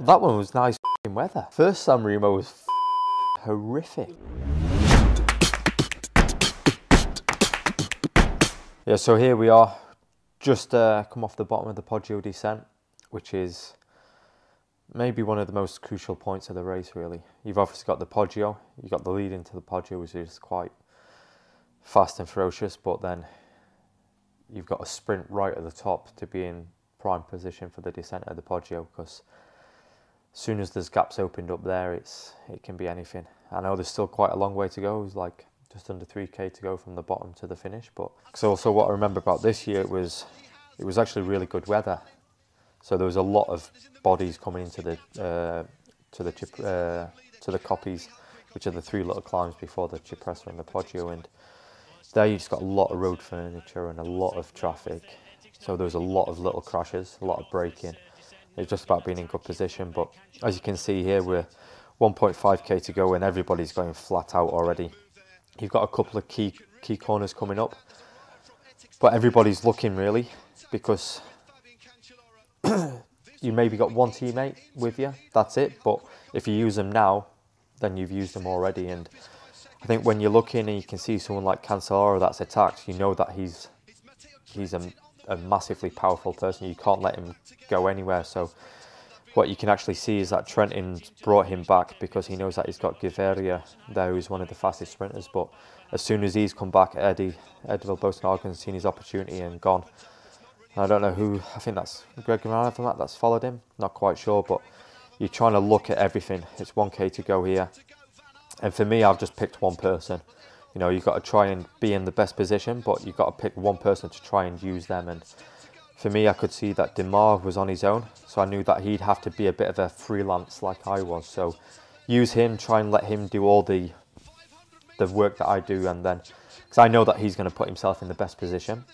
That one was nice weather. First Sanremo was horrific. Yeah, so here we are, just come off the bottom of the Poggio descent, which is maybe one of the most crucial points of the race, really. You've obviously got the Poggio, you've got the lead into the Poggio, which is quite fast and ferocious, but then you've got a sprint right at the top to be in prime position for the descent of the Poggio, because as soon as there's gaps opened up there, it can be anything. I know there's still quite a long way to go. It's like just under 3k to go from the bottom to the finish. But so also what I remember about this year was it was actually really good weather. So there was a lot of bodies coming into the to the copies, which are the three little climbs before the Cipressa and the Poggio, and there you just got a lot of road furniture and a lot of traffic. So there was a lot of little crashes, a lot of braking. It's just about being in good position. But as you can see here, we're 1.5k to go and everybody's going flat out already. You've got a couple of key corners coming up, but everybody's looking really, because you maybe got one teammate with you, that's it. But if you use them now, then you've used them already. And I think when you're looking and you can see someone like Cancellara that's attacked, you know that he's a massively powerful person. You can't let him go anywhere. So what you can actually see is that Trentin's brought him back because he knows that he's got Giveria there, who's one of the fastest sprinters. But as soon as he's come back, Eddie Vilbosen-Argon's seen his opportunity and gone. And I don't know who, I think that's Greg Gimara that's followed him, not quite sure, but you're trying to look at everything. It's 1k to go here. And for me, I've just picked one person. You know, you've got to try and be in the best position, but you've got to pick one person to try and use them. And for me, I could see that Demar was on his own, so I knew that he'd have to be a bit of a freelance like I was. So use him, try and let him do all the work that I do, and then, because I know that he's going to put himself in the best position.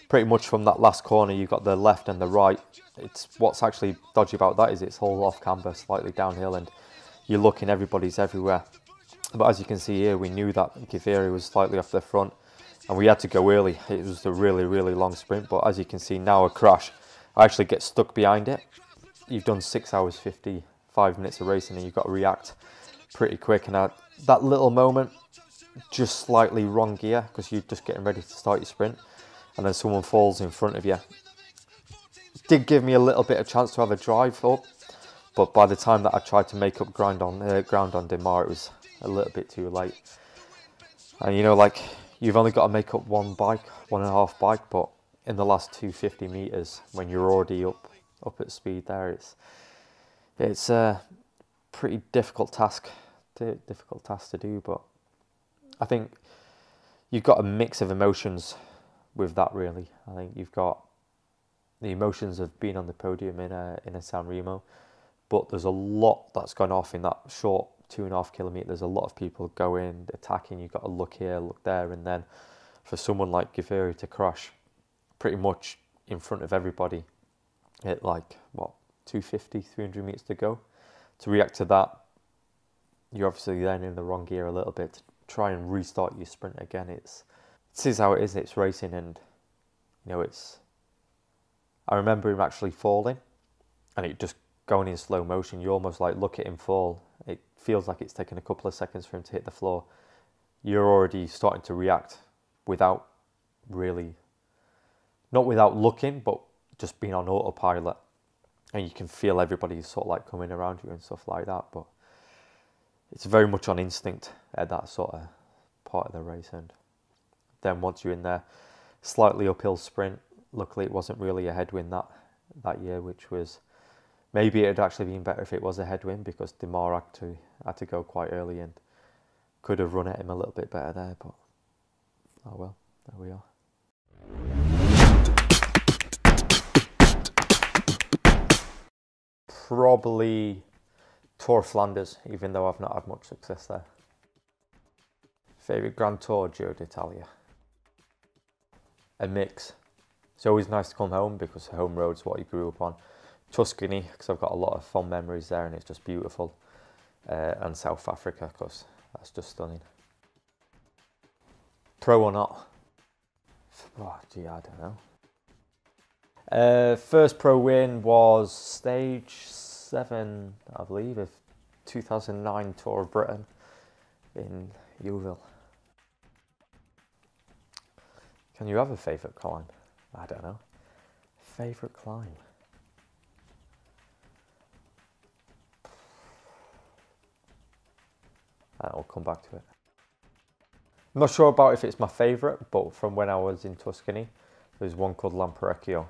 Pretty much from that last corner, you've got the left and the right. It's what's actually dodgy about that is it's all off camber, slightly downhill, and you're looking, everybody's everywhere. But as you can see here, we knew that Giveria was slightly off the front, and we had to go early. It was a really, really long sprint, but as you can see now, a crash, I actually get stuck behind it. You've done 6 hours, 55 minutes of racing, and you've got to react pretty quick. And that little moment, just slightly wrong gear, because you're just getting ready to start your sprint, and then someone falls in front of you. It did give me a little bit of chance to have a drive up, but by the time that I tried to make up ground on Demar, it was a little bit too late. And you know, like, you've only got to make up one and a half bike, but in the last 250 meters, when you're already up at speed there, it's a pretty difficult task to do. But I think you've got a mix of emotions with that, really. I think you've got the emotions of being on the podium in a Sanremo, but there's a lot that's gone off in that short 2.5 kilometres. There's a lot of people going, attacking. You've got to look here, look there, and then for someone like Giveria to crash pretty much in front of everybody at, like, what, 250, 300 metres to go, to react to that, you're obviously then in the wrong gear a little bit. To try and restart your sprint again, this is how it is. It's racing, and you know, I remember him actually falling, and it just going in slow motion. You almost like look at him fall. It feels like it's taken a couple of seconds for him to hit the floor. You're already starting to react without really, not without looking, but just being on autopilot. And you can feel everybody sort of like coming around you and stuff like that. But it's very much on instinct at that sort of part of the race. And then once you're in there, slightly uphill sprint. Luckily, it wasn't really a headwind that year, which was, maybe it had actually been better if it was a headwind, because Demar had to go quite early and could have run at him a little bit better there. But oh well, there we are. Probably Tour of Flanders, even though I've not had much success there. Favourite Grand Tour, Giro d'Italia. A mix. It's always nice to come home because the home road's what you grew up on. Tuscany, because I've got a lot of fond memories there and it's just beautiful. And South Africa, because that's just stunning. Pro or not? Oh, gee, I don't know. First pro win was stage 7, I believe, of 2009 Tour of Britain in Yeovil. Can you have a favourite climb? I don't know. Favourite climb? I'll come back to it. I'm not sure about if it's my favourite, but from when I was in Tuscany, there was one called Lamperecchio,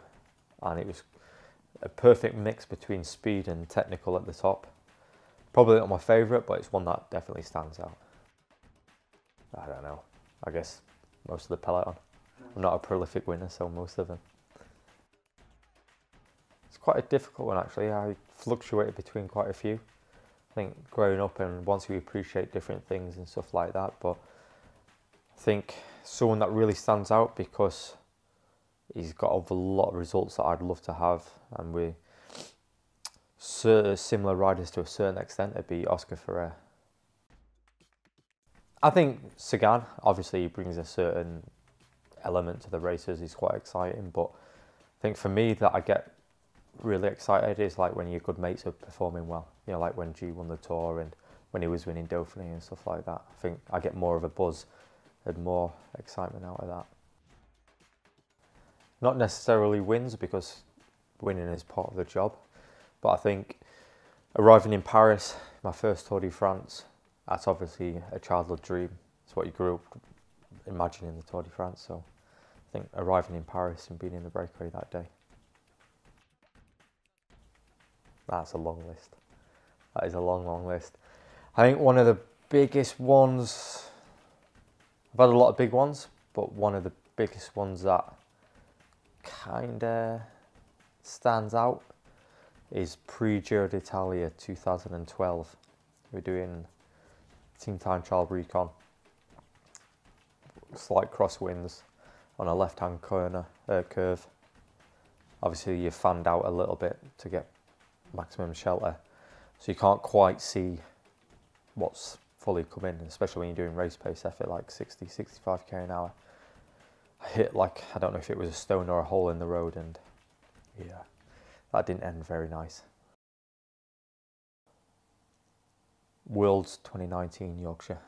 and it was a perfect mix between speed and technical at the top. Probably not my favourite, but it's one that definitely stands out. I don't know. I guess most of the peloton. I'm not a prolific winner, so most of them. It's quite a difficult one actually. I fluctuated between quite a few. I think growing up, and once you appreciate different things and stuff like that, but I think someone that really stands out because he's got a lot of results that I'd love to have, and we're similar riders to a certain extent, it'd be Oscar Ferrer. I think Sagan, obviously he brings a certain element to the races, he's quite exciting, but I think for me that I get really excited is like when your good mates are performing well, you know, like when G won the Tour and when he was winning Dauphiné and stuff like that. I think I get more of a buzz and more excitement out of that. Not necessarily wins, because winning is part of the job, but I think arriving in Paris, my first Tour de France, that's obviously a childhood dream. It's what you grew up imagining the Tour de France, so I think arriving in Paris and being in the breakaway that day. That's a long list. That is a long, long list. I think one of the biggest ones, I've had a lot of big ones, but one of the biggest ones that kinda stands out is Pritchard d'Italia 2012. We're doing Team Time Trial Recon. Slight crosswinds on a left-hand corner curve. Obviously you're fanned out a little bit to get maximum shelter, so you can't quite see what's fully coming, especially when you're doing race pace effort like 60-65k an hour. I hit like, I don't know if it was a stone or a hole in the road, and yeah, that didn't end very nice. Worlds 2019 Yorkshire.